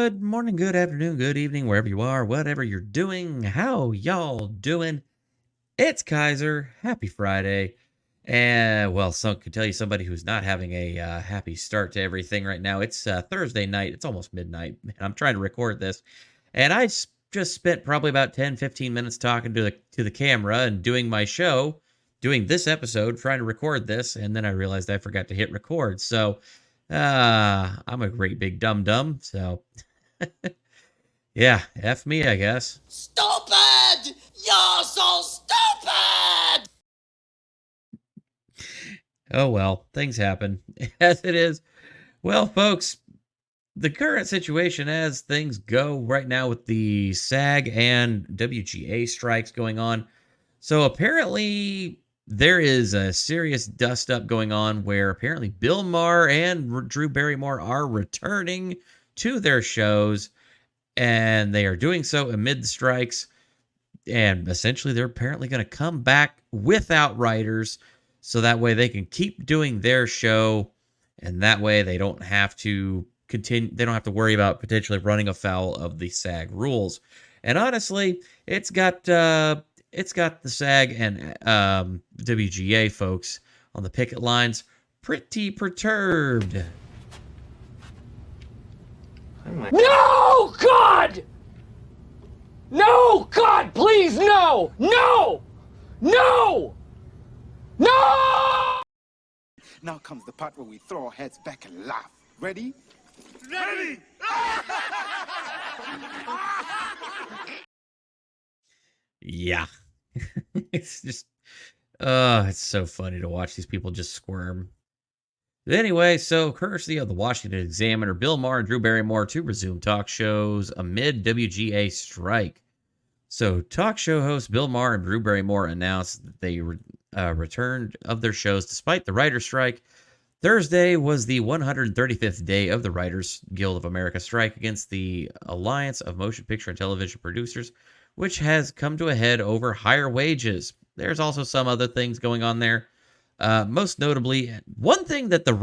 Good morning, good afternoon, good evening, wherever you are, whatever you're doing. How y'all doing? It's Kaiser. Happy Friday. And well, some could tell you somebody who's not having a happy start to everything right now. It's Thursday night. It's almost midnight. And I'm trying to record this. And just spent probably about 10, 15 minutes talking to the camera and doing my show, doing this episode, trying to record this, and then I realized I forgot to hit record. So I'm a great big dum-dum, so yeah, F me, I guess. Stupid! You're so stupid! Oh well, things happen. As it is. Well, folks, the current situation as things go right now with the SAG and WGA strikes going on. So apparently there is a serious dust up going on where apparently Bill Maher and Drew Barrymore are returning to their shows, and they are doing so amid the strikes. And essentially, they're apparently going to come back without writers, so that way they can keep doing their show, and that way they don't have to continue. They don't have to worry about potentially running afoul of the SAG rules. And honestly, it's got the SAG and WGA folks on the picket lines pretty perturbed. No, God! No, God, please, no! No! No! No! Now comes the part where we throw our heads back and laugh. Ready? Ready! Yeah. It's just, it's so funny to watch these people just squirm. Anyway, so courtesy of the Washington Examiner, Bill Maher and Drew Barrymore to resume talk shows amid WGA strike. So talk show hosts Bill Maher and Drew Barrymore announced that they returned of their shows despite the writer's strike. Thursday was the 135th day of the Writers Guild of America strike against the Alliance of Motion Picture and Television Producers, which has come to a head over higher wages. There's also some other things going on there. Most notably, one thing that the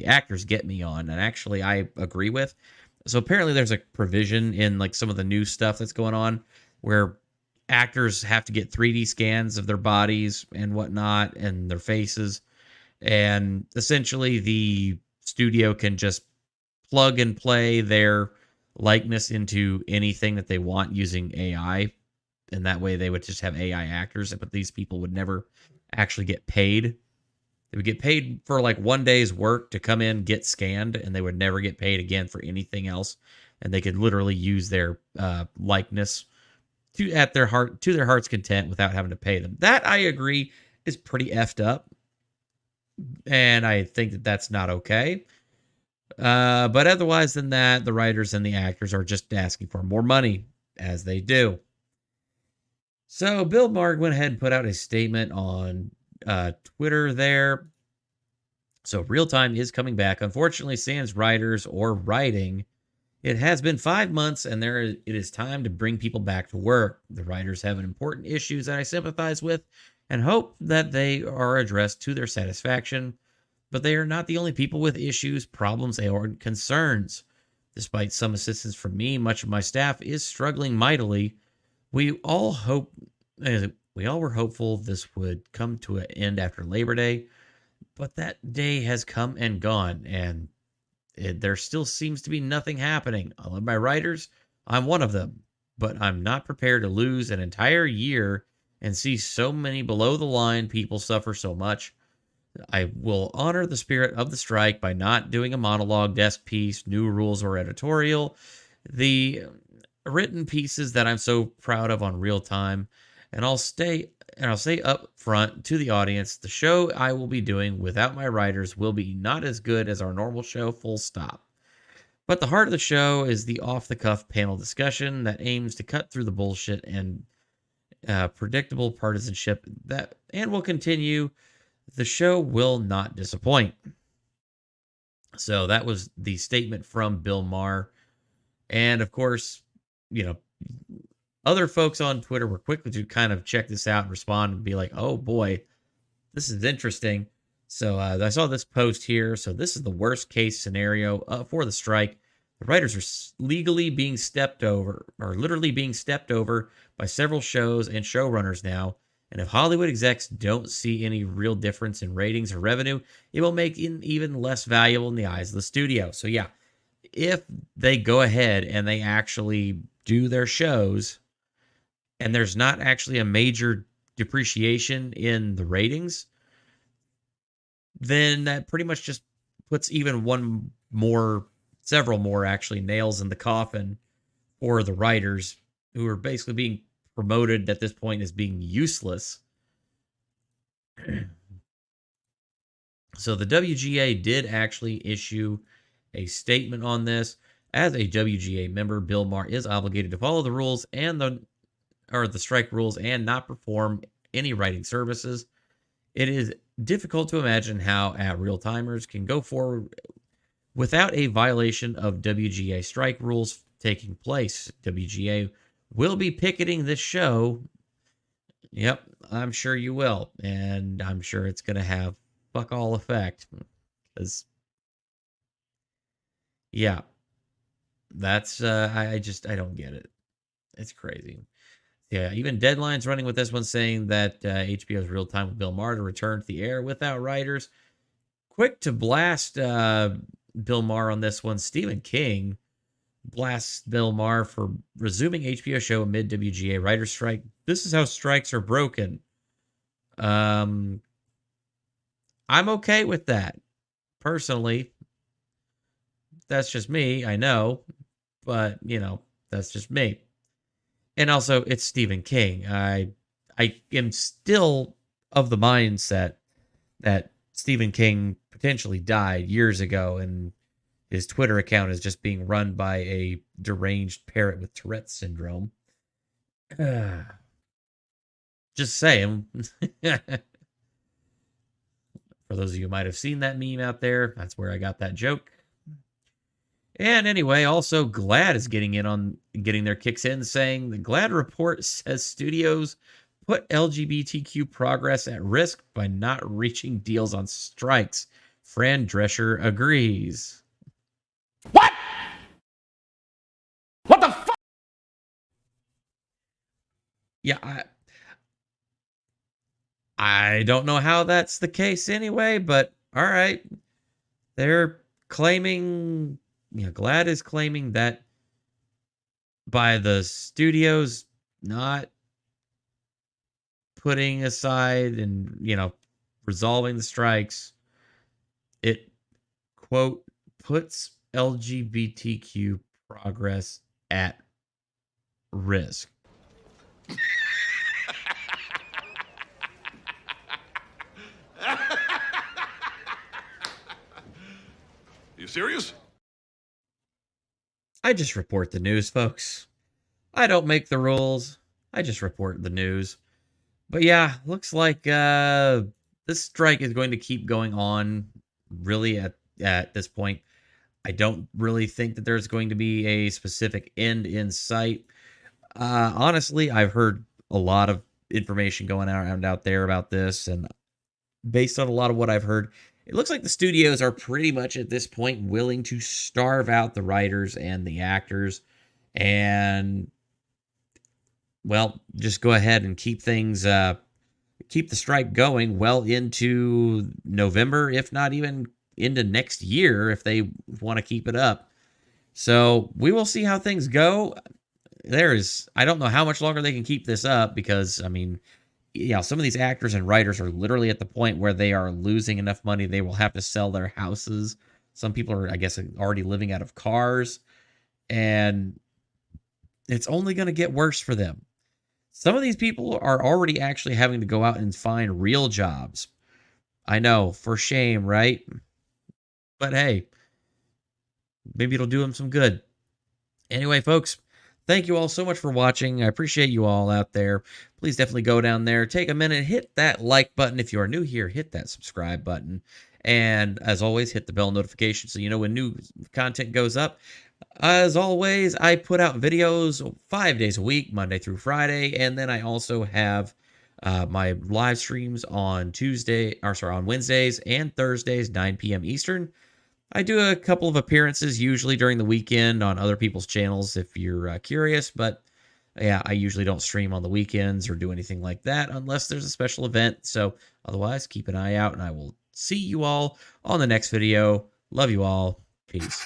actors get me on, and actually I agree with. So apparently there's a provision in like some of the new stuff that's going on where actors have to get 3D scans of their bodies and whatnot and their faces. And essentially the studio can just plug and play their likeness into anything that they want using AI. And that way they would just have AI actors, but these people would never actually get paid. They would get paid for like one day's work to come in, get scanned, and they would never get paid again for anything else. And they could literally use their likeness to their heart's content without having to pay them. That, I agree, is pretty effed up. And I think that that's not okay. But otherwise than that, the writers and the actors are just asking for more money, as they do. So Bill Maher went ahead and put out a statement on Twitter there. So real time is coming back. Unfortunately, sans writers or writing, it has been 5 months, and it is time to bring people back to work. The writers have important issues that I sympathize with and hope that they are addressed to their satisfaction. But they are not the only people with issues, problems, or concerns. Despite some assistance from me, much of my staff is struggling mightily. We all were hopeful this would come to an end after Labor Day, but that day has come and gone, and there still seems to be nothing happening. I love my writers. I'm one of them, but I'm not prepared to lose an entire year and see so many below the line people suffer so much. I will honor the spirit of the strike by not doing a monologue, desk piece, new rules, or editorial. The written pieces that I'm so proud of on real time, and I'll say up front to the audience, the show I will be doing without my writers will be not as good as our normal show, full stop. But the heart of the show is the off-the-cuff panel discussion that aims to cut through the bullshit and predictable partisanship and will continue. The show will not disappoint. So that was the statement from Bill Maher. And of course, other folks on Twitter were quick to kind of check this out and respond and be like, oh boy, this is interesting. So I saw this post here. So this is the worst case scenario for the strike. The writers are legally being stepped over, or literally being stepped over by several shows and showrunners now. And if Hollywood execs don't see any real difference in ratings or revenue, it will make it even less valuable in the eyes of the studio. So yeah, if they go ahead and they actually do their shows and there's not actually a major depreciation in the ratings, then that pretty much just puts even several more actually nails in the coffin for the writers, who are basically being promoted at this point as being useless. So the WGA did actually issue a statement on this. As a WGA member, Bill Maher is obligated to follow the rules and the strike rules and not perform any writing services. It is difficult to imagine how real-timers can go forward without a violation of WGA strike rules taking place. WGA will be picketing this show. Yep, I'm sure you will. And I'm sure it's going to have fuck all effect. Because, yeah, that's, I don't get it. It's crazy. Yeah, even Deadline's running with this one, saying that HBO's Real Time with Bill Maher to return to the air without writers. Quick to blast Bill Maher on this one. Stephen King blasts Bill Maher for resuming HBO show amid WGA writer's strike. This is how strikes are broken. I'm okay with that. Personally. That's just me, I know. But, that's just me. And also, it's Stephen King. I am still of the mindset that Stephen King potentially died years ago, and his Twitter account is just being run by a deranged parrot with Tourette's syndrome. Just saying. For those of you who might have seen that meme out there, that's where I got that joke. And anyway, also GLAAD is getting their kicks in, saying the GLAAD report says studios put LGBTQ progress at risk by not reaching deals on strikes. Fran Drescher agrees. What? What the fuck? Yeah, I don't know how that's the case anyway, but all right. They're claiming, GLAAD is claiming that by the studios not putting aside and, resolving the strikes, it, quote, puts LGBTQ progress at risk. You serious? I just report the news, folks. I don't make the rules. I just report the news. But yeah, looks like this strike is going to keep going on really at this point. I don't really think that there's going to be a specific end in sight. Honestly, I've heard a lot of information going around out there about this, and based on a lot of what I've heard, it looks like the studios are pretty much at this point willing to starve out the writers and the actors and, well, just go ahead and keep things, keep the strike going well into November, if not even into next year, if they want to keep it up. So we will see how things go. I don't know how much longer they can keep this up because, some of these actors and writers are literally at the point where they are losing enough money they will have to sell their houses. Some people are, I guess, already living out of cars, and it's only going to get worse for them. Some of these people are already actually having to go out and find real jobs. I know, for shame, right? But hey, maybe it'll do them some good. Anyway, folks, thank you all so much for watching. I appreciate you all out there. Please definitely go down there, take a minute, hit that like button. If you are new here, hit that subscribe button. And as always, hit the bell notification so you know when new content goes up. As always, I put out videos 5 days a week, Monday through Friday. And then I also have my live streams on Wednesdays and Thursdays, 9 p.m. Eastern. I do a couple of appearances usually during the weekend on other people's channels if you're curious, but yeah, I usually don't stream on the weekends or do anything like that unless there's a special event. So otherwise, keep an eye out and I will see you all on the next video. Love you all. Peace.